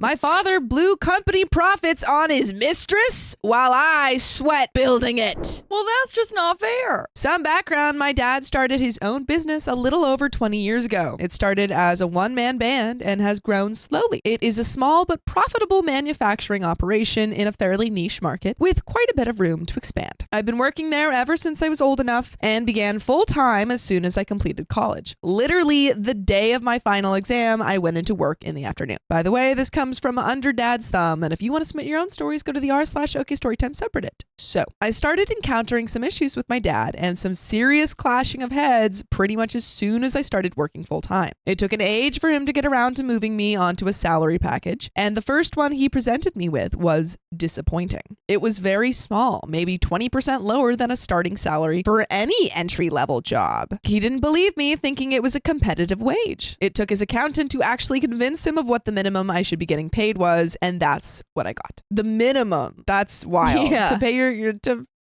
My father blew company profits on his mistress while I sweat building it. Well, that's just not fair. Some background, my dad started his own business a little over 20 years ago. It started as a one-man band and has grown slowly. It is a small but profitable manufacturing operation in a fairly niche market with quite a bit of room to expand. I've been working there ever since I was old enough and began full-time as soon as I completed college. Literally the day of my final exam, I went into work in the afternoon. By the way, this comes from under dad's thumb, and if you want to submit your own stories, go to the r/OKStorytime subreddit. So I started encountering some issues with my dad and some serious clashing of heads pretty much as soon as I started working full time. It took an age for him to get around to moving me onto a salary package, and the first one he presented me with was disappointing. It was very small, maybe 20% lower than a starting salary for any entry-level job. He didn't believe me, thinking it was a competitive wage. It took his accountant to actually convince him of what the minimum I should be getting paid was, and that's what I got. The minimum. That's wild. Yeah. To pay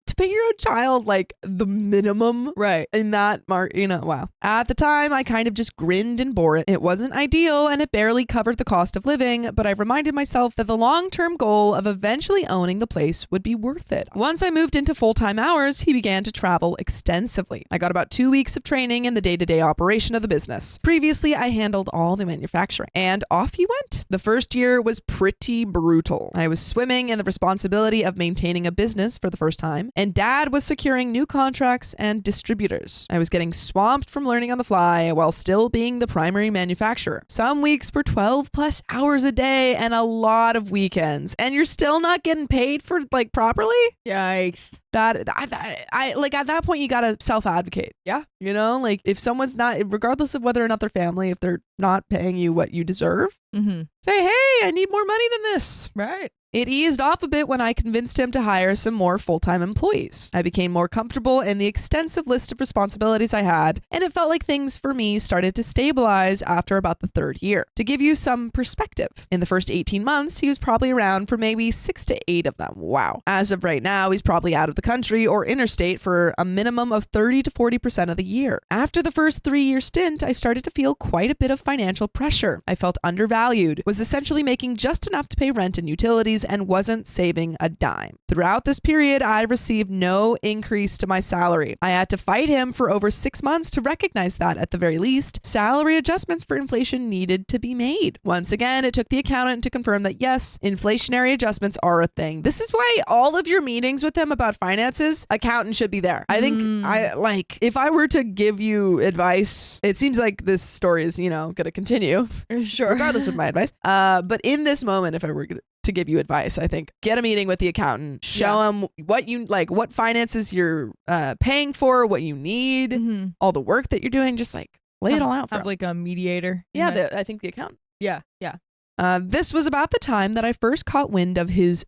to pay your own child like the minimum, right? In that wow. At the time, I kind of just grinned and bore it. It wasn't ideal and it barely covered the cost of living, but I reminded myself that the long-term goal of eventually owning the place would be worth it. Once I moved into full-time hours, he began to travel extensively. I got about 2 weeks of training in the day-to-day operation of the business. Previously, I handled all the manufacturing, and off he went. The first year was pretty brutal. I was swimming in the responsibility of maintaining a business for the first time, and dad was securing new contracts and distributors. I was getting swamped from learning on the fly while still being the primary manufacturer. Some weeks were 12 plus hours a day and a lot of weekends, and you're still not getting paid for properly? Yikes. I like at that point you gotta self-advocate. Yeah. If someone's not, regardless of whether or not they're family, if they're not paying you what you deserve, say, hey, I need more money than this. Right. It eased off a bit when I convinced him to hire some more full-time employees. I became more comfortable in the extensive list of responsibilities I had, and it felt like things for me started to stabilize after about the third year. To give you some perspective, in the first 18 months, he was probably around for maybe 6 to 8 of them. Wow. As of right now, he's probably out of the country or interstate for a minimum of 30 to 40% of the year. After the first 3-year stint, I started to feel quite a bit of financial pressure. I felt undervalued, was essentially making just enough to pay rent and utilities, and wasn't saving a dime. Throughout this period, I received no increase to my salary. I had to fight him for over 6 months to recognize that, at the very least, salary adjustments for inflation needed to be made. Once again, it took the accountant to confirm that yes, inflationary adjustments are a thing. This is why all of your meetings with him about finances, accountant should be there. I think if I were to give you advice, it seems like this story is, going to continue. Sure. Regardless of my advice. But in this moment, if I were to give you advice, I think get a meeting with the accountant, show him what you what finances you're paying for, what you need, all the work that you're doing, just lay it all out for have a mediator. Yeah, I think the accountant. Yeah. This was about the time that I first caught wind of his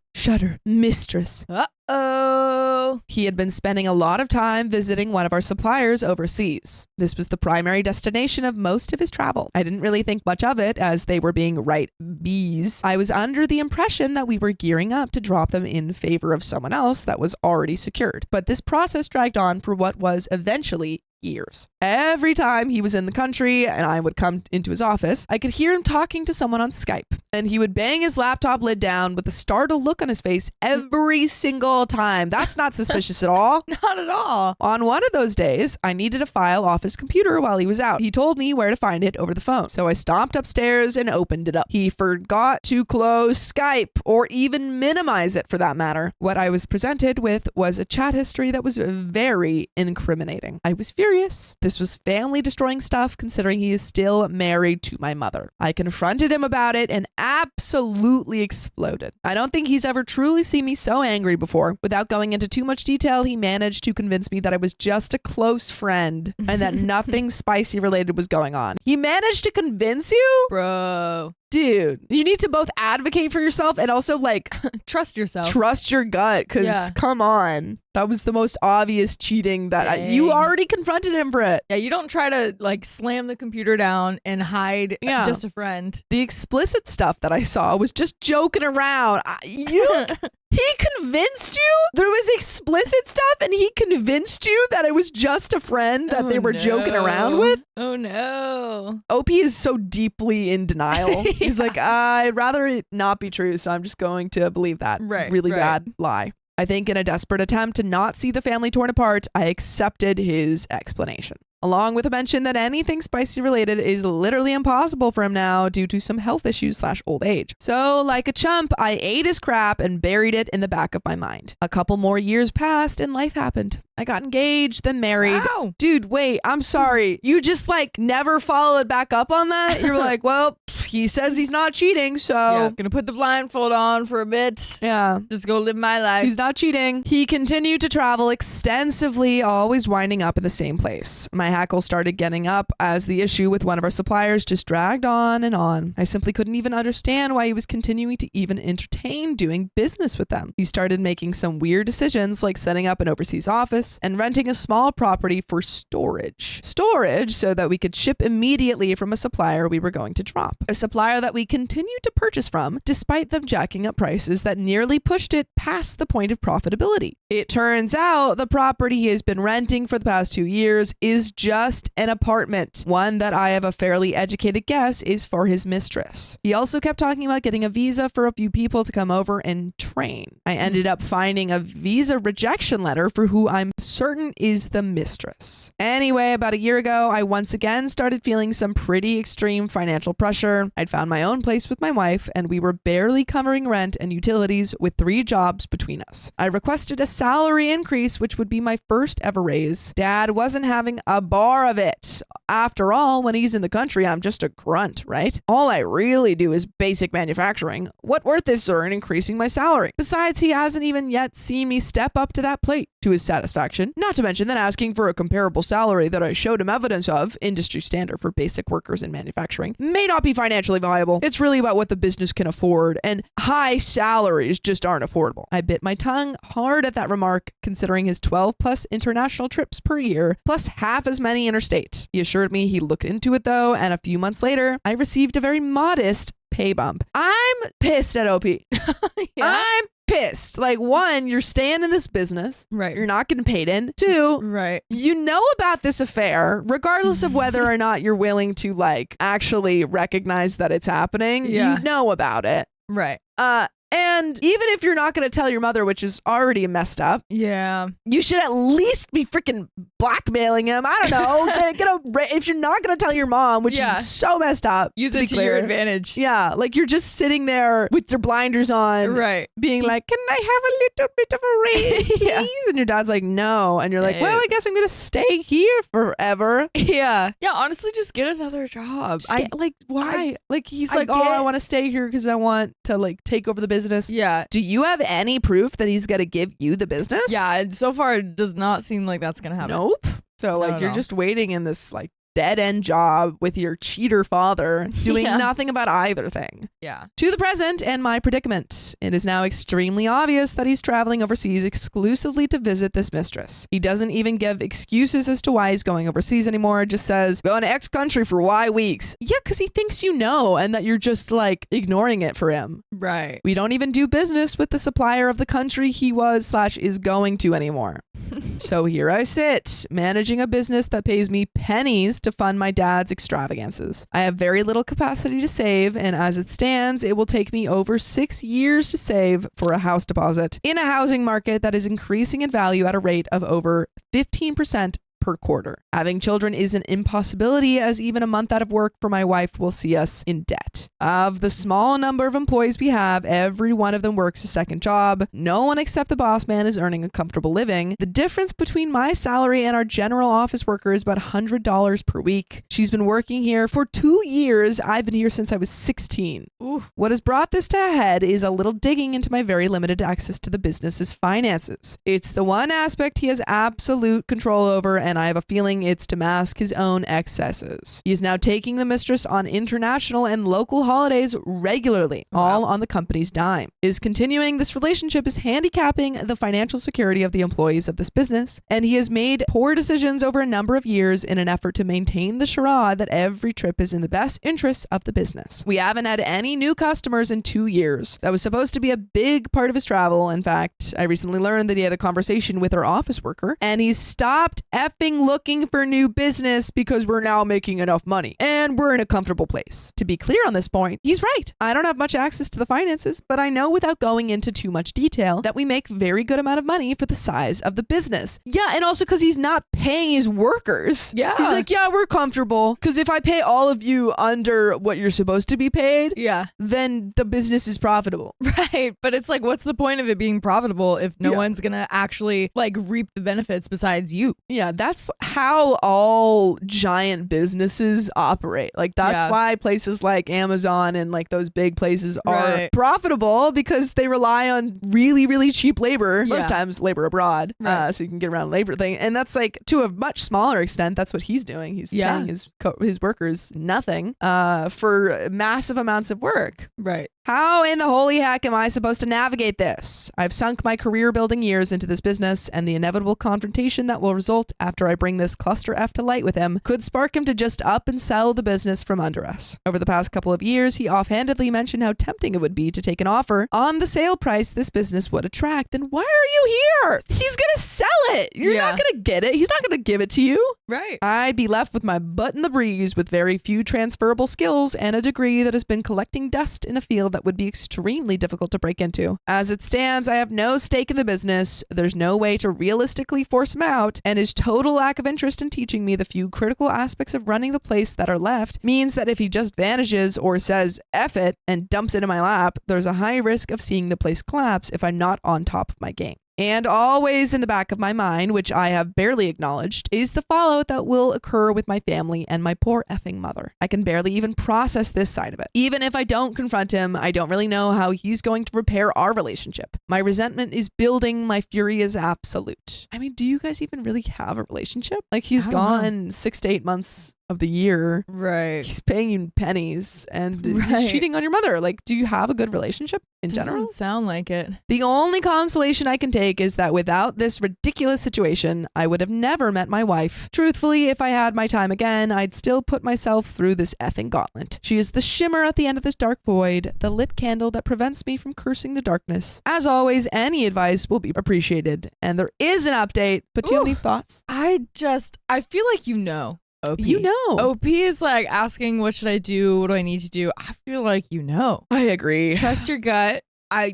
mistress. Uh-oh. He had been spending a lot of time visiting one of our suppliers overseas. This was the primary destination of most of his travel. I didn't really think much of it, as they were being bees. I was under the impression that we were gearing up to drop them in favor of someone else that was already secured. But this process dragged on for what was eventually years. Every time he was in the country and I would come into his office, I could hear him talking to someone on Skype, and he would bang his laptop lid down with a startled look on his face every single time. That's not suspicious at all. Not at all. On one of those days, I needed a file off his computer while he was out. He told me where to find it over the phone, so I stomped upstairs and opened it up. He forgot to close Skype, or even minimize it for that matter. What I was presented with was a chat history that was very incriminating. I was furious. This was family destroying stuff, considering he is still married to my mother. I confronted him about it and absolutely exploded. I don't think he's ever truly seen me so angry before. Without going into too much detail, he managed to convince me that I was just a close friend and that nothing spicy related was going on. He managed to convince you? Bro. Dude, you need to both advocate for yourself and also trust yourself. Trust your gut, because come on. That was the most obvious cheating that you already confronted him for it. Yeah, you don't try to slam the computer down and hide just a friend. The explicit stuff that I saw was just joking around. He convinced you? There was explicit stuff and he convinced you that it was just a friend that they were joking around with? Oh no. OP is so deeply in denial. He's like, I'd rather it not be true, so I'm just going to believe that really bad lie. I think in a desperate attempt to not see the family torn apart, I accepted his explanation, along with a mention that anything spicy related is literally impossible for him now due to some health issues / old age. So like a chump, I ate his crap and buried it in the back of my mind. A couple more years passed and life happened. I got engaged, then married. Wow. Dude, wait, I'm sorry. You just like never followed back up on that? You're like, well, he says he's not cheating, so. Yeah, gonna put the blindfold on for a bit. Yeah. Just go live my life. He's not cheating. He continued to travel extensively, always winding up in the same place. My hackle started getting up as the issue with one of our suppliers just dragged on and on. I simply couldn't even understand why he was continuing to even entertain doing business with them. He started making some weird decisions like setting up an overseas office and renting a small property for storage. Storage so that we could ship immediately from a supplier we were going to drop. A supplier that we continued to purchase from despite them jacking up prices that nearly pushed it past the point of profitability. It turns out the property he has been renting for the past 2 years is just an apartment. One that I have a fairly educated guess is for his mistress. He also kept talking about getting a visa for a few people to come over and train. I ended up finding a visa rejection letter for who I'm certain is the mistress. Anyway, about a year ago, I once again started feeling some pretty extreme financial pressure. I'd found my own place with my wife and we were barely covering rent and utilities with 3 jobs between us. I requested a salary increase, which would be my first ever raise. Dad wasn't having a bar of it. After all, when he's in the country, I'm just a grunt, right? All I really do is basic manufacturing. What worth is there in increasing my salary? Besides, he hasn't even yet seen me step up to that plate to his satisfaction, not to mention that asking for a comparable salary that I showed him evidence of, industry standard for basic workers in manufacturing, may not be financially viable. It's really about what the business can afford, and high salaries just aren't affordable. I bit my tongue hard at that remark, considering his 12 plus international trips per year, plus half as many interstate. He assured me he looked into it though, and a few months later, I received a very modest pay bump. I'm pissed at OP. I'm pissed. Like, 1, you're staying in this business. Right. You're not getting paid in. 2, right. You know about this affair, regardless of whether or not you're willing to like actually recognize that it's happening. Yeah. You know about it. Right. And even if you're not going to tell your mother, which is already messed up, Yeah. you should at least be freaking blackmailing him. I don't know. If you're not going to tell your mom, which is so messed up. Use to it be to clear. your advantage. Yeah, like you're just sitting there with your blinders on, Right. being like, can I have a little bit of a raise, please? Yeah. And your dad's like, no. And you're like, well, I guess I'm going to stay here forever. Yeah. Yeah, honestly, just get another job. Why? He's I like, oh, I get- want to stay here because I want to like take over the business. Yeah. Do you have any proof that he's going to give you the business? Yeah, and so far it does not seem like that's going to happen. Nope. So Not at you're all. just waiting in this like dead end job with your cheater father doing Yeah. nothing about either thing. Yeah. To the present and my predicament. It is now extremely obvious that he's traveling overseas exclusively to visit this mistress. He doesn't even give excuses as to why he's going overseas anymore. Just says, going to X country for Y weeks. Yeah, because he thinks you know and that you're just like ignoring it for him. Right. We don't even do business with the supplier of the country he was / is going to anymore. So here I sit, managing a business that pays me pennies to fund my dad's extravagances. I have very little capacity to save, and as it stands, it will take me over 6 years to save for a house deposit in a housing market that is increasing in value at a rate of over 15% per quarter. Having children is an impossibility, as even a month out of work for my wife will see us in debt. Of the small number of employees we have, every one of them works a second job. No one except the boss man is earning a comfortable living. The difference between my salary and our general office worker is about $100 per week. She's been working here for 2 years. I've been here since I was 16. Ooh. What has brought this to a head is a little digging into my very limited access to the business's finances. It's the one aspect he has absolute control over, and and I have a feeling it's to mask his own excesses. He is now taking the mistress on international and local holidays regularly, all on the company's dime. Is continuing this relationship is handicapping the financial security of the employees of this business, and he has made poor decisions over a number of years in an effort to maintain the charade that every trip is in the best interests of the business. We haven't had any new customers in 2 years. That was supposed to be a big part of his travel. In fact, I recently learned that he had a conversation with our office worker, and he stopped effing looking for new business because we're now making enough money and we're in a comfortable place. To be clear on this point, he's right. I don't have much access to the finances, but I know without going into too much detail that we make very good amount of money for the size of the business. Yeah, and also because he's not paying his workers. Yeah. He's like, yeah, we're comfortable because if I pay all of you under what you're supposed to be paid, then the business is profitable. Right. But it's like, what's the point of it being profitable if no one's going to actually like reap the benefits besides you? Yeah, that's how all giant businesses operate. Like that's why places like Amazon and like those big places are profitable, because they rely on really, really cheap labor, most times labor abroad, so you can get around labor thing. And that's like to a much smaller extent, that's what he's doing. He's paying his workers nothing for massive amounts of work. Right. How in the holy heck am I supposed to navigate this? I've sunk my career building years into this business, and the inevitable confrontation that will result after I bring this cluster F to light with him could spark him to just up and sell the business from under us. Over the past couple of years, he offhandedly mentioned how tempting it would be to take an offer on the sale price this business would attract. Then why are you here? He's gonna sell it. You're not gonna get it. He's not gonna give it to you. Right. I'd be left with my butt in the breeze with very few transferable skills and a degree that has been collecting dust in a field that would be extremely difficult to break into. As it stands, I have no stake in the business. There's no way to realistically force him out, and his total lack of interest in teaching me the few critical aspects of running the place that are left means that if he just vanishes or says F it and dumps it in my lap, there's a high risk of seeing the place collapse if I'm not on top of my game. And always in the back of my mind, which I have barely acknowledged, is the fallout that will occur with my family and my poor effing mother. I can barely even process this side of it. Even if I don't confront him, I don't really know how he's going to repair our relationship. My resentment is building. My fury is absolute. I mean, do you guys even really have a relationship? Like, he's gone 6 to 8 months of the year. Right. He's paying you pennies and he's cheating on your mother. Like, do you have a good relationship in general? Doesn't sound like it. The only consolation I can take is that without this ridiculous situation, I would have never met my wife. Truthfully, if I had my time again, I'd still put myself through this effing gauntlet. She is the shimmer at the end of this dark void, the lit candle that prevents me from cursing the darkness. As always, any advice will be appreciated. And there is an update, but do you have any thoughts? I feel like you know. OP. You know. OP is like asking, what should I do? What do I need to do? I feel like you know. I agree. Trust your gut.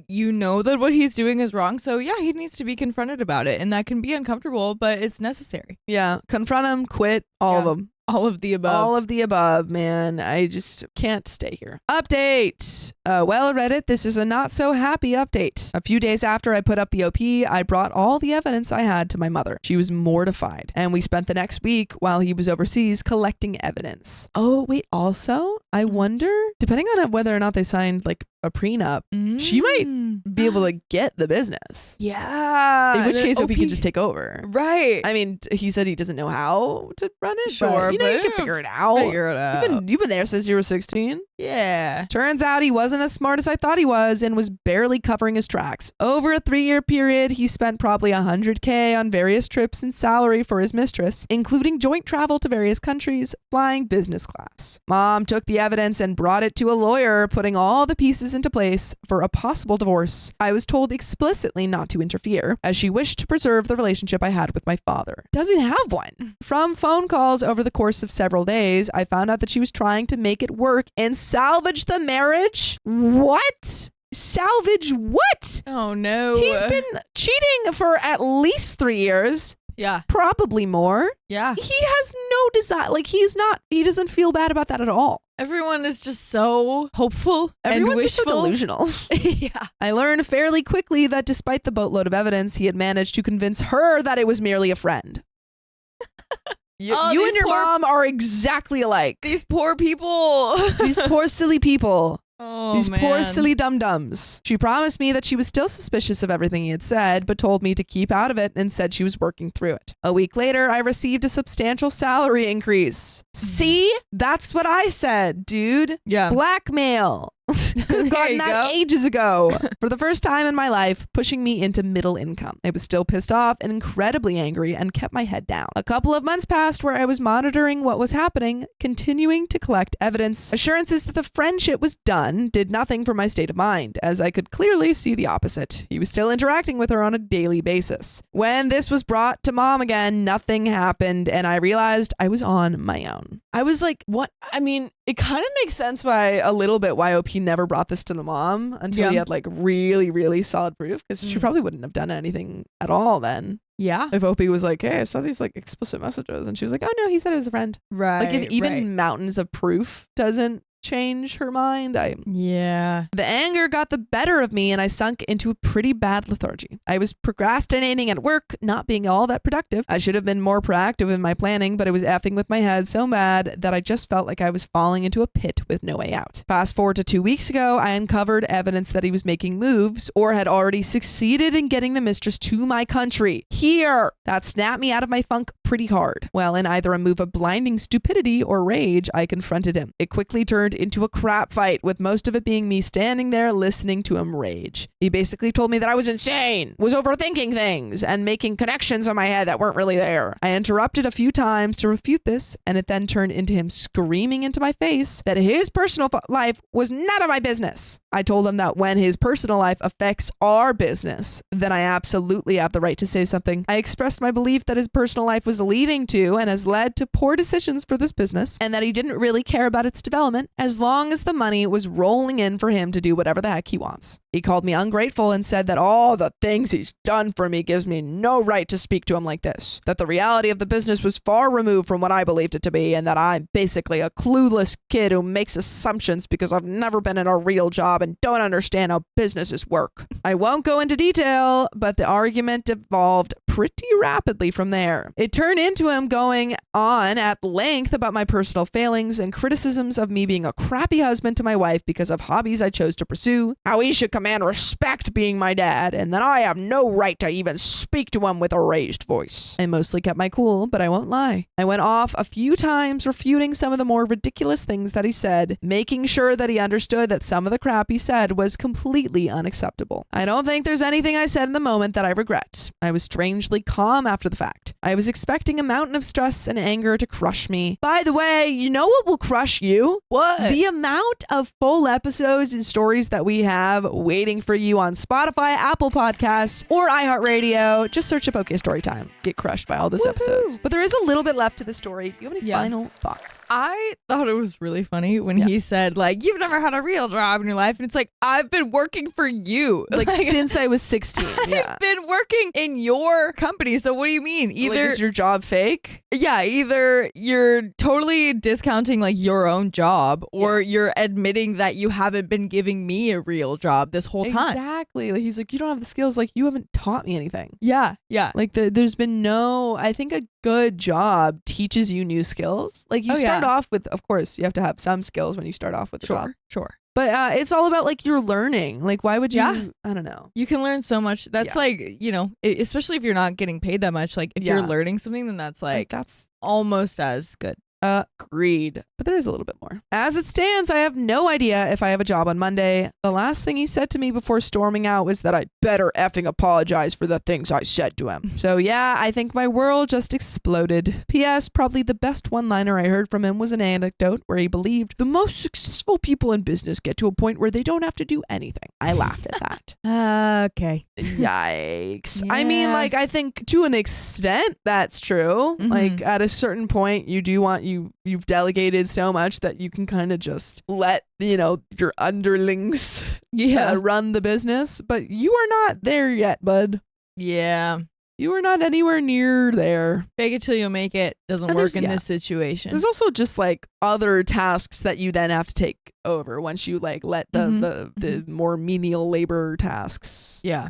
You know that what he's doing is wrong. So yeah, he needs to be confronted about it. And that can be uncomfortable, but it's necessary. Yeah. Confront him, quit, all of them. All of the above. All of the above, man. I just can't stay here. Update. Well, Reddit, this is a not so happy update. A few days after I put up the OP, I brought all the evidence I had to my mother. She was mortified. And we spent the next week while he was overseas collecting evidence. Oh, wait, also, I wonder, depending on whether or not they signed like a prenup, she might be able to get the business. Yeah. In which case, OP can just take over. Right. I mean, he said he doesn't know how to run it. Sure. But, you can figure it out. You've been there since you were 16. Yeah. Turns out he wasn't as smart as I thought he was and was barely covering his tracks. Over a 3-year period, he spent probably $100K on various trips and salary for his mistress, including joint travel to various countries, flying business class. Mom took the evidence and brought it to a lawyer, putting all the pieces into place for a possible divorce. I was told explicitly not to interfere, as she wished to preserve the relationship I had with my father. Doesn't have one. From phone calls over the course of several days, I found out that she was trying to make it work and salvage the marriage. What? Salvage what? Oh no. He's been cheating for at least 3 years. Yeah. Probably more. Yeah. He has no desire. Like, he doesn't feel bad about that at all. Everyone is just so hopeful. Everyone's and just so delusional. Yeah. I learned fairly quickly that despite the boatload of evidence, he had managed to convince her that it was merely a friend. You and your mom are exactly alike. These poor people. These poor silly people. Oh, These poor man. silly dum-dums. She promised me that she was still suspicious of everything he had said, but told me to keep out of it and said she was working through it. A week later, I received a substantial salary increase. See? That's what I said, dude. Yeah. Blackmail. Could have gotten that ages ago. For the first time in my life, pushing me into middle income. I was still pissed off and incredibly angry and kept my head down. A couple of months passed where I was monitoring what was happening, continuing to collect evidence. Assurances that the friendship was done did nothing for my state of mind, as I could clearly see the opposite. He was still interacting with her on a daily basis. When this was brought to mom again, nothing happened, and I realized I was on my own. I was like, what? I mean, it kind of makes sense why OP never brought this to the mom until he had like really, really solid proof, because she probably wouldn't have done anything at all then. Yeah. If OP was like, hey, I saw these like explicit messages, and she was like, oh no, he said it was a friend. Right. Like if even mountains of proof doesn't change her mind. Yeah. The anger got the better of me and I sunk into a pretty bad lethargy. I was procrastinating at work, not being all that productive. I should have been more proactive in my planning, but it was effing with my head so bad that I just felt like I was falling into a pit with no way out. Fast forward to 2 weeks ago, I uncovered evidence that he was making moves or had already succeeded in getting the mistress to my country. Here! That snapped me out of my funk pretty hard. Well, in either a move of blinding stupidity or rage, I confronted him. It quickly turned into a crap fight, with most of it being me standing there listening to him rage. He basically told me that I was insane, was overthinking things, and making connections in my head that weren't really there. I interrupted a few times to refute this, and it then turned into him screaming into my face that his personal life was none of my business. I told him that when his personal life affects our business, then I absolutely have the right to say something. I expressed my belief that his personal life was leading to and has led to poor decisions for this business, and that he didn't really care about its development as long as the money was rolling in for him to do whatever the heck he wants. He called me ungrateful and said that all the things he's done for me gives me no right to speak to him like this, that the reality of the business was far removed from what I believed it to be, and that I'm basically a clueless kid who makes assumptions because I've never been in a real job and don't understand how businesses work. I won't go into detail, but the argument evolved pretty rapidly from there. It turned into him going on at length about my personal failings and criticisms of me being a crappy husband to my wife because of hobbies I chose to pursue, how he should command respect being my dad, and that I have no right to even speak to him with a raised voice. I mostly kept my cool, but I won't lie. I went off a few times refuting some of the more ridiculous things that he said, making sure that he understood that some of the crap he said was completely unacceptable. I don't think there's anything I said in the moment that I regret. I was strangely calm after the fact. I was expecting a mountain of stress and anger to crush me. By the way, you know what will crush you? What? The amount of full episodes and stories that we have waiting for you on Spotify, Apple Podcasts, or iHeartRadio. Just search up OK Storytime. Get crushed by all those episodes. But there is a little bit left to the story. Do you have any final thoughts? I thought it was really funny when he said, like, you've never had a real job in your life. And it's like, I've been working for you. Like since I was 16. Yeah. I've been working in your company. So what do you mean? Either is your job fake? Yeah, either you're totally discounting like your own job, or you're admitting that you haven't been giving me a real job this whole time. Exactly. Like, he's like, you don't have the skills. Like, you haven't taught me anything. Yeah. Yeah. Like there's been no, I think a good job teaches you new skills. Like you start off with, of course, you have to have some skills when you start off with the job. Sure. But it's all about like you're learning. Like, why would you? I don't know. You can learn so much. That's like, you know, especially if you're not getting paid that much. Like if you're learning something, then that's like that's almost as good. Agreed. But there is a little bit more. As it stands, I have no idea if I have a job on Monday. The last thing he said to me before storming out was that I better effing apologize for the things I said to him. So yeah, I think my world just exploded. P.S. Probably the best one-liner I heard from him was an anecdote where he believed the most successful people in business get to a point where they don't have to do anything. I laughed at that. Okay. Yikes. Yeah. I mean, like, I think to an extent that's true. Mm-hmm. Like at a certain point you do want you've delegated so much that you can kind of just let, you know, your underlings run the business, but you are not there yet, bud. Yeah. You are not anywhere near there. Fake it till you make it doesn't work in this situation. There's also just like other tasks that you then have to take over once you like let the more menial labor tasks. Yeah.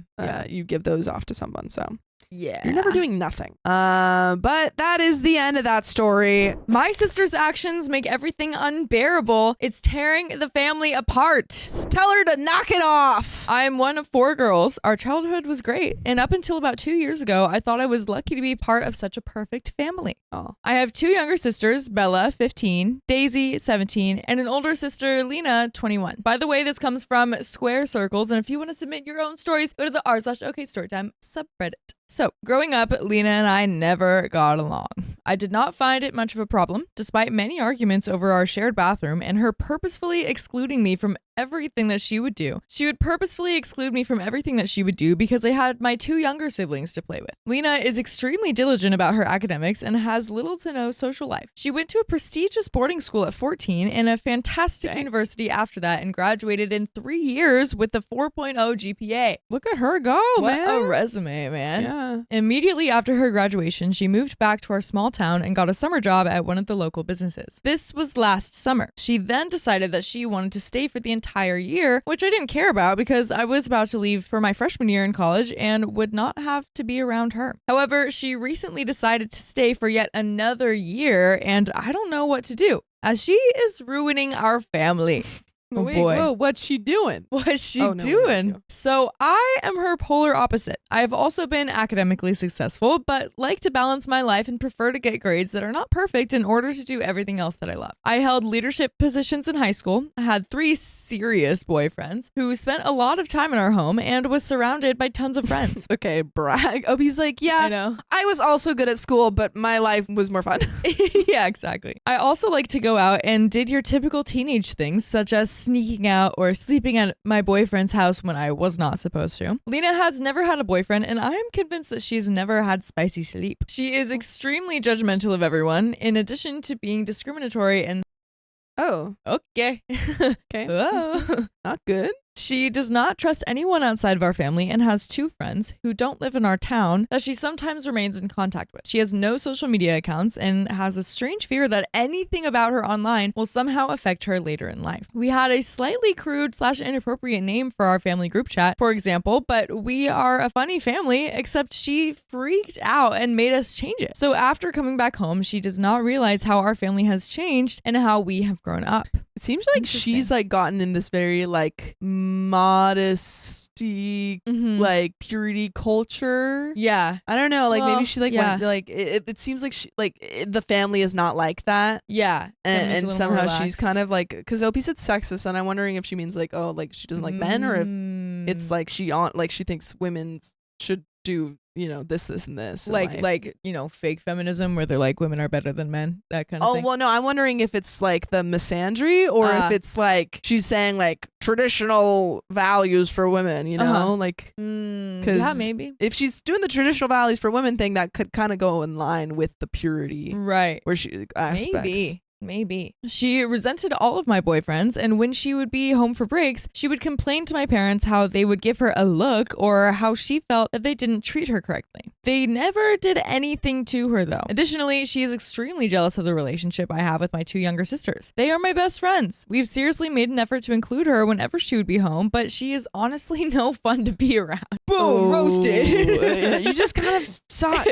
You give those off to someone. So Yeah. You're never doing nothing. But that is the end of that story. My sister's actions make everything unbearable. It's tearing the family apart. Tell her to knock it off. I'm one of 4 girls. Our childhood was great. And up until about 2 years ago, I thought I was lucky to be part of such a perfect family. Oh. I have 2 younger sisters, Bella, 15, Daisy, 17, and an older sister, Lena, 21. By the way, this comes from Square Circles, and if you want to submit your own stories, go to the r/OKStorytime subreddit. So, growing up, Lena and I never got along. I did not find it much of a problem, despite many arguments over our shared bathroom and her purposefully excluding me from everything that she would do. She would purposefully exclude me from everything that she would do because I had my 2 younger siblings to play with. Lena is extremely diligent about her academics and has little to no social life. She went to a prestigious boarding school at 14 and a fantastic university after that and graduated in 3 years with a 4.0 GPA. Look at her go, man. What a resume, man. Yeah. Immediately after her graduation, she moved back to our small town and got a summer job at one of the local businesses. This was last summer. She then decided that she wanted to stay for the entire year, which I didn't care about because I was about to leave for my freshman year in college and would not have to be around her. However, she recently decided to stay for yet another year, and I don't know what to do, as she is ruining our family. Oh Wait, boy. whoa, what's she doing? What's she Oh, no, doing? no. So I am her polar opposite. I've also been academically successful, but like to balance my life and prefer to get grades that are not perfect in order to do everything else that I love. I held leadership positions in high school, I had 3 serious boyfriends who spent a lot of time in our home, and was surrounded by tons of friends. Okay, brag. Oh, he's like, I yeah, know. I was also good at school, but my life was more fun. Yeah, exactly. I also like to go out and did your typical teenage things, such as sneaking out or sleeping at my boyfriend's house when I was not supposed to. Lena has never had a boyfriend, and I am convinced that she's never had spicy sleep. She is extremely judgmental of everyone, in addition to being discriminatory and Oh, okay. okay. Whoa. Not good. She does not trust anyone outside of our family and has 2 friends who don't live in our town that she sometimes remains in contact with. She has no social media accounts and has a strange fear that anything about her online will somehow affect her later in life. We had a slightly crude / inappropriate name for our family group chat, for example, but we are a funny family, except she freaked out and made us change it. So after coming back home, she does not realize how our family has changed and how we have grown up. It seems like she's like gotten in this very like modesty, like purity culture. Yeah. I don't know. Like maybe she like yeah. went, like it seems like she like the family is not like that. Yeah. And somehow she's kind of like, because Opie said sexist, and I'm wondering if she means like, oh, like she doesn't like men, or if it's like she thinks women should do, you know, this and this, and like you know, fake feminism where they're like women are better than men, that kind of thing. Oh well, no, I'm wondering if it's like the misandry, or if it's like she's saying like traditional values for women, you know, like because yeah, maybe if she's doing the traditional values for women thing, that could kind of go in line with the purity, right? Where she aspects. Maybe. She resented all of my boyfriends, and when she would be home for breaks, she would complain to my parents how they would give her a look or how she felt that they didn't treat her correctly. They never did anything to her though. Additionally, she is extremely jealous of the relationship I have with my 2 younger sisters. They are my best friends. We've seriously made an effort to include her whenever she would be home, but she is honestly no fun to be around. Boom, roasted. You just kind of suck.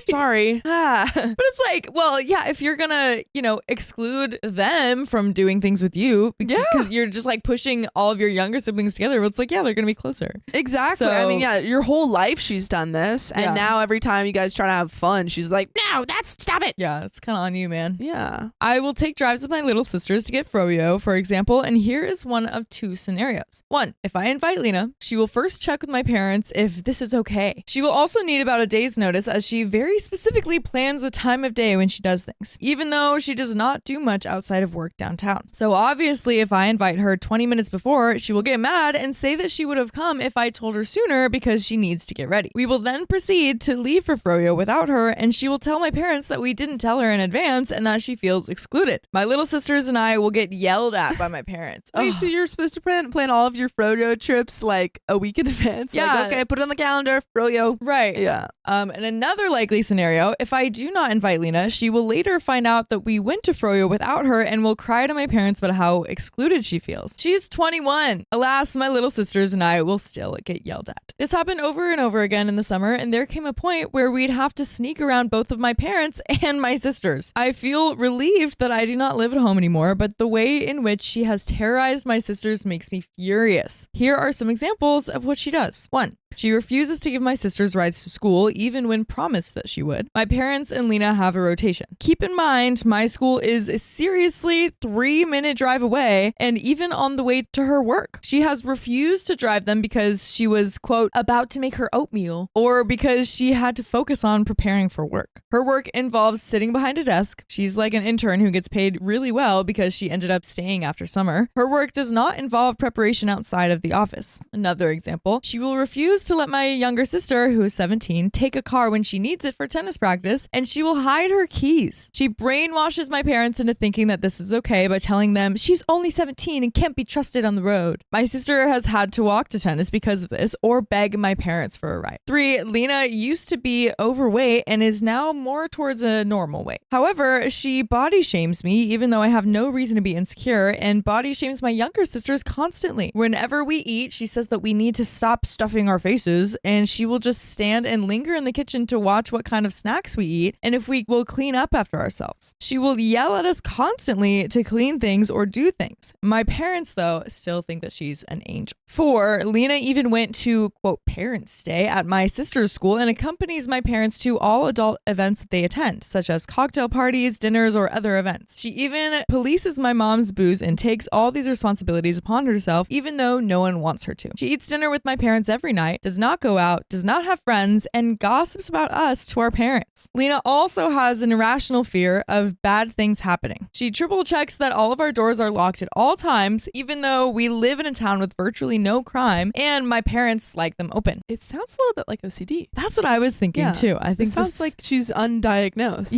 Sorry. But it's like, well, yeah, if you're gonna, you know, exclude them from doing things with you because you're just like pushing all of your younger siblings together, it's like, yeah, they're gonna be closer. Exactly. I mean, yeah, your whole life she's done this, and now every time you guys try to have fun, she's like, no, stop it. Yeah, it's kind of on you, man. Yeah. I will take drives with my little sisters to get froyo, for example, and here is one of 2 scenarios. 1, if I invite Lena, she will first check with my parents if this is okay. She will also need about a day's notice, as she very specifically plans the time of day when she does things, even though she does not do much outside of work downtown. So obviously, if I invite her 20 minutes before, she will get mad and say that she would have come if I told her sooner because she needs to get ready. We will then proceed to leave for froyo without her, and she will tell my parents that we didn't tell her in advance and that she feels excluded. My little sisters and I will get yelled at by my parents. Wait, so you're supposed to plan all of your froyo trips like a week in advance? Yeah. Like, okay, put it on the calendar, froyo. Right. Yeah. And another likely scenario, if I do not invite Lena, she will later find out that we went to froyo without her and will cry to my parents about how excluded she feels. She's 21. Alas, my little sisters and I will still get yelled at. This happened over and over again in the summer, and there came a point point where we'd have to sneak around both of my parents and my sisters. I feel relieved that I do not live at home anymore, but the way in which she has terrorized my sisters makes me furious. Here are some examples of what she does. 1. She refuses to give my sisters rides to school, even when promised that she would. My parents and Lena have a rotation. Keep in mind, my school is a seriously 3-minute drive away, and even on the way to her work. She has refused to drive them because she was, quote, about to make her oatmeal, or because she had to focus on preparing for work. Her work involves sitting behind a desk. She's like an intern who gets paid really well because she ended up staying after summer. Her work does not involve preparation outside of the office. Another example, she will refuse to let my younger sister, who is 17, take a car when she needs it for tennis practice, and she will hide her keys. She brainwashes my parents into thinking that this is okay by telling them she's only 17 and can't be trusted on the road. My sister has had to walk to tennis because of this or beg my parents for a ride. 3. Lena used to be overweight and is now more towards a normal weight. However, she body shames me even though I have no reason to be insecure, and body shames my younger sisters constantly. Whenever we eat, she says that we need to stop stuffing our faces, and she will just stand and linger in the kitchen to watch what kind of snacks we eat and if we will clean up after ourselves. She will yell at us constantly to clean things or do things. My parents, though, still think that she's an angel. 4. Lena even went to, quote, parents' day at my sister's school and accompanies my parents to all adult events that they attend, such as cocktail parties, dinners, or other events. She even polices my mom's booze and takes all these responsibilities upon herself, even though no one wants her to. She eats dinner with my parents every night, does not go out, does not have friends, and gossips about us to our parents. Lena also has an irrational fear of bad things happening. She triple checks that all of our doors are locked at all times, even though we live in a town with virtually no crime, and my parents like them open. It sounds a little bit like OCD. That's what I was thinking too. I think it sounds like she's undiagnosed.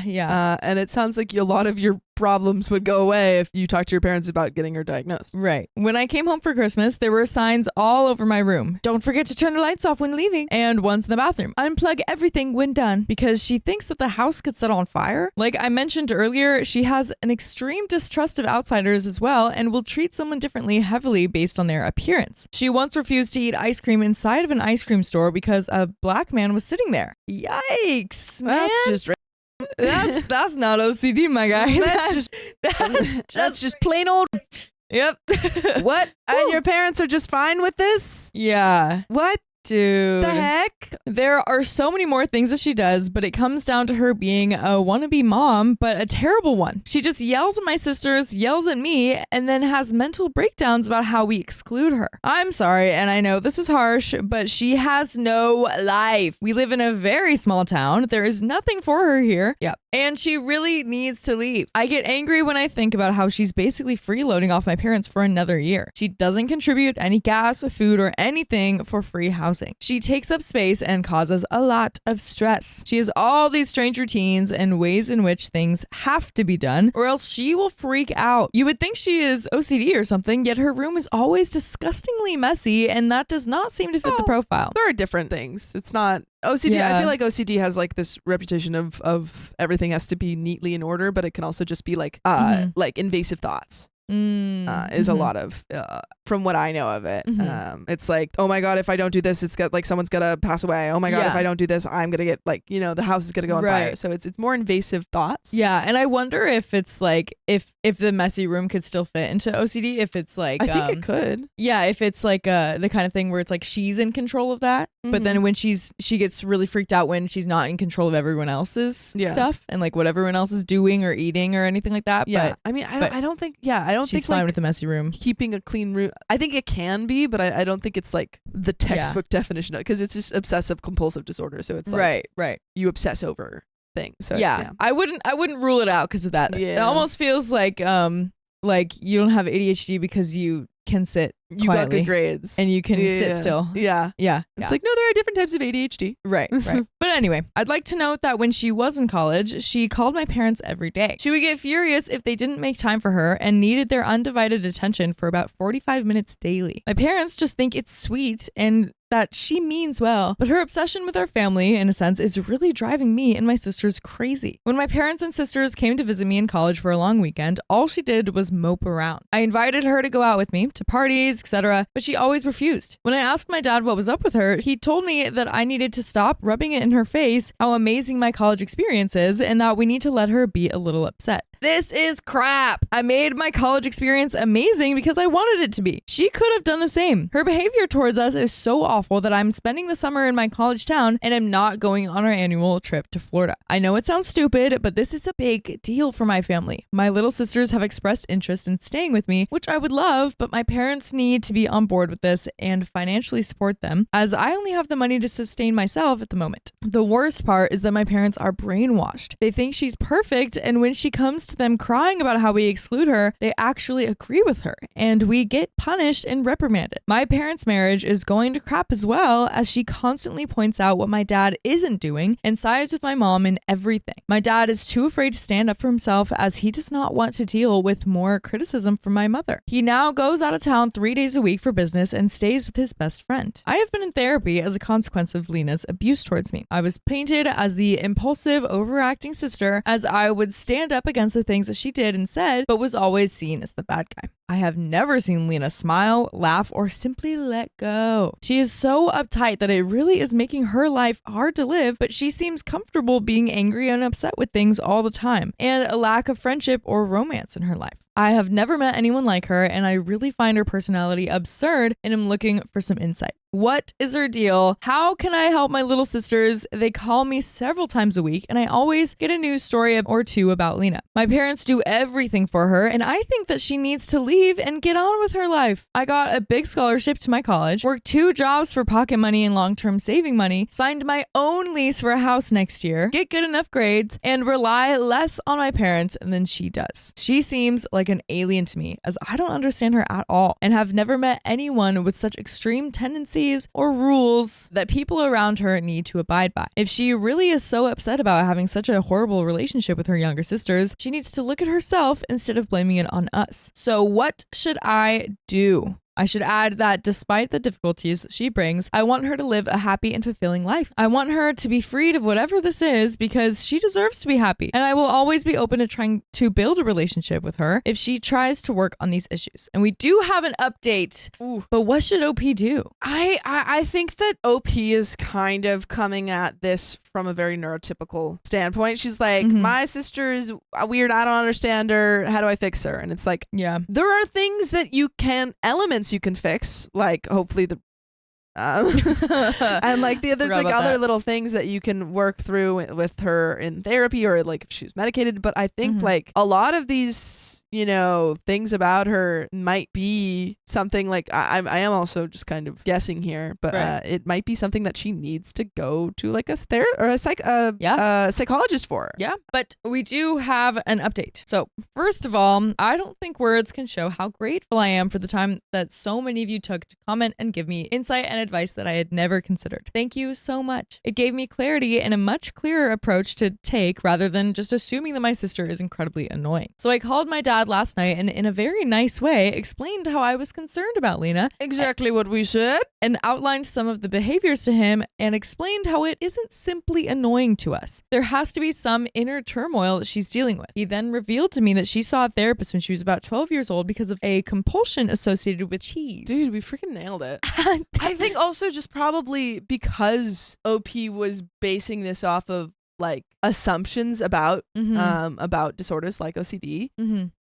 Yeah. And it sounds like a lot of your problems would go away if you talked to your parents about getting her diagnosed. Right. When I came home for Christmas, there were signs all over my room. Don't forget to turn the lights off when leaving. And one's in the bathroom. Unplug everything when done, because she thinks that the house could set on fire. Like I mentioned earlier, she has an extreme distrust of outsiders as well and will treat someone differently heavily based on their appearance. She once refused to eat ice cream inside of an ice cream store because a black man was sitting there. Yikes, man. That's not OCD, my guy. That's just plain old. Yep. What? And your parents are just fine with this? Yeah. What? Dude. The heck? There are so many more things that she does, but it comes down to her being a wannabe mom, but a terrible one. She just yells at my sisters, yells at me, and then has mental breakdowns about how we exclude her. I'm sorry, and I know this is harsh, but she has no life. We live in a very small town. There is nothing for her here. Yep. And she really needs to leave. I get angry when I think about how she's basically freeloading off my parents for another year. She doesn't contribute any gas, food, or anything for free housing. She takes up space and causes a lot of stress. She has all these strange routines and ways in which things have to be done, or else she will freak out. You would think she is OCD or something, yet her room is always disgustingly messy, and that does not seem to fit the profile. There are different things. It's not OCD. Yeah. I feel like OCD has like this reputation of everything has to be neatly in order, but it can also just be like invasive thoughts. Is a lot of from what I know of it. It's like, oh my god, if I don't do this, it's got like someone's gonna pass away. Oh my god, if I don't do this, I'm gonna get like, the house is gonna go on fire. So it's more invasive thoughts. Yeah, and I wonder if it's like if the messy room could still fit into OCD. If it's like I think it could. Yeah, if it's like the kind of thing where it's like she's in control of that, but then when she gets really freaked out when she's not in control of everyone else's stuff and like what everyone else is doing or eating or anything like that. Yeah, but I mean, I don't think she's fine with the messy room. Keeping a clean room, I think it can be, but I don't think it's like the textbook definition of, because it's just obsessive compulsive disorder. So it's like right. You obsess over things. So yeah. I wouldn't rule it out because of that. Yeah. It almost feels like you don't have ADHD because you can sit quietly. You got good grades and you can sit still. Yeah. It's like, no, there are different types of ADHD. Right. But anyway, I'd like to note that when she was in college, she called my parents every day. She would get furious if they didn't make time for her and needed their undivided attention for about 45 minutes daily. My parents just think it's sweet and that she means well, but her obsession with our family, in a sense, is really driving me and my sisters crazy. When my parents and sisters came to visit me in college for a long weekend, all she did was mope around. I invited her to go out with me to parties, etc., but she always refused. When I asked my dad what was up with her, he told me that I needed to stop rubbing it in her face how amazing my college experience is and that we need to let her be a little upset. This is crap. I made my college experience amazing because I wanted it to be. She could have done the same. Her behavior towards us is so awful that I'm spending the summer in my college town and I'm not going on our annual trip to Florida. I know it sounds stupid, but this is a big deal for my family. My little sisters have expressed interest in staying with me, which I would love, but my parents need to be on board with this and financially support them, as I only have the money to sustain myself at the moment. The worst part is that my parents are brainwashed. They think she's perfect, and when she comes to them crying about how we exclude her, they actually agree with her, and we get punished and reprimanded. My parents' marriage is going to crap as well, as she constantly points out what my dad isn't doing and sides with my mom in everything. My dad is too afraid to stand up for himself, as he does not want to deal with more criticism from my mother. He now goes out of town 3 days a week for business and stays with his best friend. I have been in therapy as a consequence of Lena's abuse towards me. I was painted as the impulsive, overacting sister, as I would stand up against the things that she did and said, but was always seen as the bad guy. I have never seen Lena smile, laugh, or simply let go. She is so uptight that it really is making her life hard to live, but she seems comfortable being angry and upset with things all the time, and a lack of friendship or romance in her life. I have never met anyone like her, and I really find her personality absurd and am looking for some insight. What is her deal? How can I help my little sisters? They call me several times a week, and I always get a news story or two about Lena. My parents do everything for her, and I think that she needs to leave and get on with her life. I got a big scholarship to my college, worked 2 jobs for pocket money and long-term saving money, signed my own lease for a house next year, get good enough grades, and rely less on my parents than she does. She seems like an alien to me, as I don't understand her at all, and have never met anyone with such extreme tendencies or rules that people around her need to abide by. If she really is so upset about having such a horrible relationship with her younger sisters, she needs to look at herself instead of blaming it on us. So what should I do? I should add that despite the difficulties that she brings, I want her to live a happy and fulfilling life. I want her to be freed of whatever this is because she deserves to be happy. And I will always be open to trying to build a relationship with her if she tries to work on these issues. And we do have an update. Ooh. But what should OP do? I think that OP is kind of coming at this from a very neurotypical standpoint. She's like, my sister is weird. I don't understand her. How do I fix her? And it's like, yeah, there are things that elements you can fix, like hopefully the and like there's like other little things that you can work through with her in therapy, or like if she's medicated. But I think like a lot of these, you know, things about her might be something like I am also just kind of guessing here, but it might be something that she needs to go to like a psychologist for. Yeah, but we do have an update. So first of all, I don't think words can show how grateful I am for the time that so many of you took to comment and give me insight and advice that I had never considered. Thank you so much. It gave me clarity and a much clearer approach to take rather than just assuming that my sister is incredibly annoying. So I called my dad last night and in a very nice way explained how I was concerned about Lena. Exactly what we said. And outlined some of the behaviors to him and explained how it isn't simply annoying to us. There has to be some inner turmoil that she's dealing with. He then revealed to me that she saw a therapist when she was about 12 years old because of a compulsion associated with cheese. Dude, we freaking nailed it. I think also just probably because OP was basing this off of like assumptions about disorders like OCD.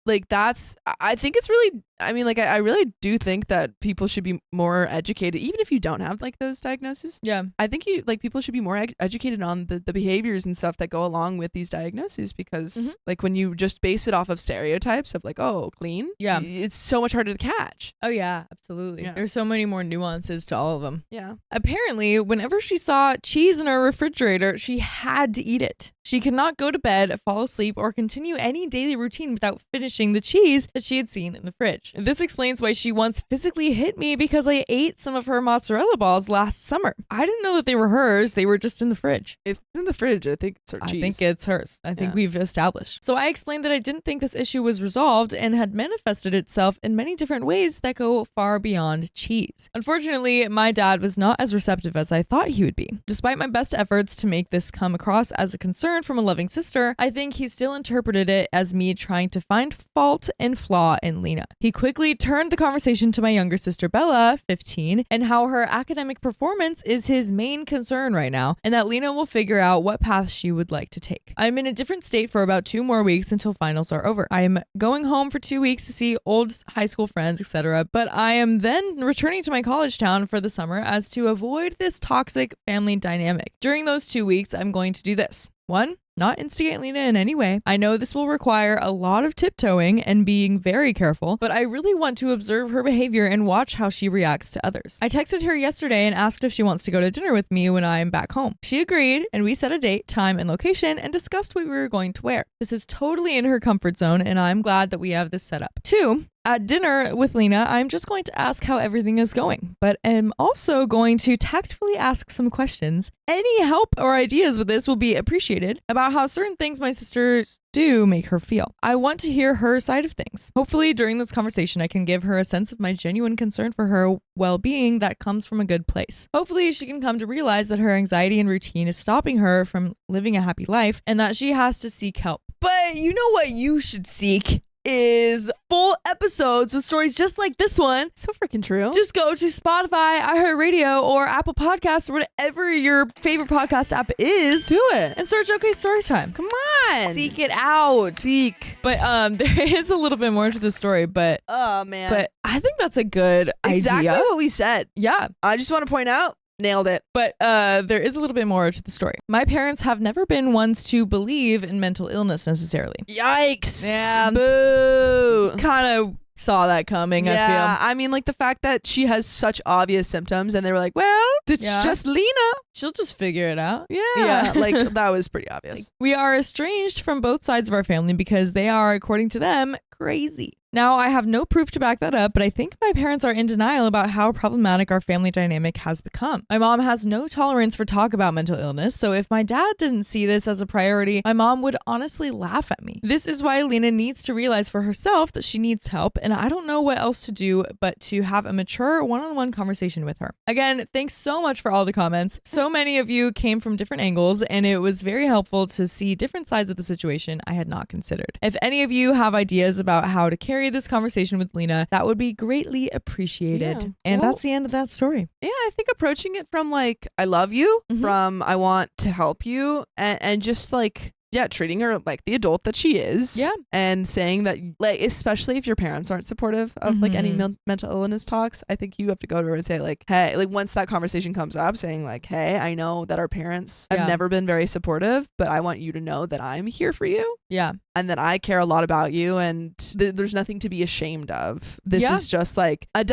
Like that's, I think it's really, I mean, like I really do think that people should be more educated, even if you don't have like those diagnoses. Yeah. I think people should be more educated on the behaviors and stuff that go along with these diagnoses, because like when you just base it off of stereotypes of like, oh, clean. Yeah. It's so much harder to catch. Oh yeah, absolutely. Yeah. There's so many more nuances to all of them. Yeah. Apparently, whenever she saw cheese in our refrigerator, she had to eat it. She could not go to bed, fall asleep, or continue any daily routine without finishing the cheese that she had seen in the fridge. This explains why she once physically hit me because I ate some of her mozzarella balls last summer. I didn't know that they were hers. They were just in the fridge. If it's in the fridge, I think it's her cheese. I think it's hers. I think we've established. So I explained that I didn't think this issue was resolved and had manifested itself in many different ways that go far beyond cheese. Unfortunately, my dad was not as receptive as I thought he would be. Despite my best efforts to make this come across as a concern from a loving sister, I think he still interpreted it as me trying to find fault and flaw in Lena. He quickly turned the conversation to my younger sister Bella, 15, and how her academic performance is his main concern right now, and that Lena will figure out what path she would like to take. I'm in a different state for about 2 more weeks until finals are over. I'm going home for 2 weeks to see old high school friends, etc., but I am then returning to my college town for the summer as to avoid this toxic family dynamic. During those 2 weeks, I'm going to do this. 1, not instigate Lena in any way. I know this will require a lot of tiptoeing and being very careful, but I really want to observe her behavior and watch how she reacts to others. I texted her yesterday and asked if she wants to go to dinner with me when I'm back home. She agreed, and we set a date, time, and location and discussed what we were going to wear. This is totally in her comfort zone, and I'm glad that we have this set up. 2, at dinner with Lena, I'm just going to ask how everything is going, but am also going to tactfully ask some questions. Any help or ideas with this will be appreciated about how certain things my sisters do make her feel. I want to hear her side of things. Hopefully during this conversation, I can give her a sense of my genuine concern for her well-being that comes from a good place. Hopefully she can come to realize that her anxiety and routine is stopping her from living a happy life and that she has to seek help. But you know what you should seek? Is full episodes with stories just like this one. So freaking true. Just go to Spotify, iHeartRadio, or Apple Podcasts, or whatever your favorite podcast app is. Do it. And search OK Storytime. Come on. Seek it out. Seek. But there is a little bit more to the story, but oh man. But I think that's a good exactly idea. what we said. Yeah. I just want to point out, nailed it. But there is a little bit more to the story. My parents have never been ones to believe in mental illness necessarily. Yikes. Yeah. Boo. Kind of saw that coming, yeah, I feel. I mean, like the fact that she has such obvious symptoms and they were like, well, it's just Lena. She'll just figure it out. Yeah. Like that was pretty obvious. Like, we are estranged from both sides of our family because they are, according to them, crazy. Now, I have no proof to back that up, but I think my parents are in denial about how problematic our family dynamic has become. My mom has no tolerance for talk about mental illness, so if my dad didn't see this as a priority, my mom would honestly laugh at me. This is why Lena needs to realize for herself that she needs help, and I don't know what else to do but to have a mature one-on-one conversation with her. Again, thanks so much for all the comments. So many of you came from different angles, and it was very helpful to see different sides of the situation I had not considered. If any of you have ideas about how to carry this conversation with Lena, that would be greatly appreciated. Yeah. And that's the end of that story. Yeah, I think approaching it from like, I love you, from I want to help you, and just like, yeah, treating her like the adult that she is. Yeah. And saying that, like, especially if your parents aren't supportive of like any mental illness talks, I think you have to go to her and say like, hey, like once that conversation comes up, saying like, hey, I know that our parents have never been very supportive, but I want you to know that I'm here for you. Yeah. And that I care a lot about you, and there's nothing to be ashamed of. This is just like a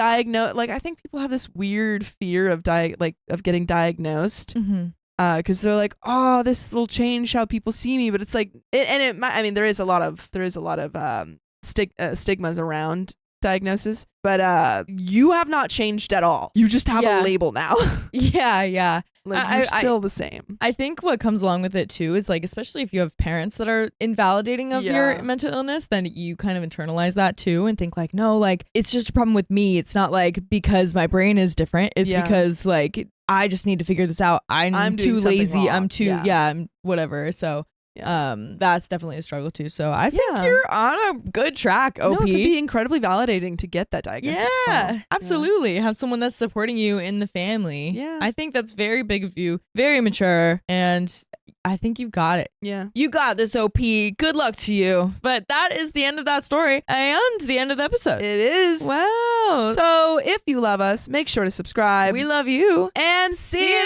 like I think people have this weird fear of getting diagnosed. Because they're like, oh, this will change how people see me, but it's like, there is a lot of stigmas around diagnosis, but you have not changed at all. You just have a label now. Yeah. Like you're still the same. I think what comes along with it too is like, especially if you have parents that are invalidating of your mental illness, then you kind of internalize that too and think like, no, like it's just a problem with me. It's not like because my brain is different. It's because like I just need to figure this out. I'm too lazy. I'm too I'm whatever. So that's definitely a struggle too. So I think you're on a good track, OP. No, it can be incredibly validating to get that diagnosis. Yeah, absolutely. Have someone that's supporting you in the family. Yeah. I think that's very big of you, very mature, and I think you've got it. Yeah. You got this, OP. Good luck to you. But that is the end of that story and the end of the episode. It is. Wow. So if you love us, make sure to subscribe. We love you. And see you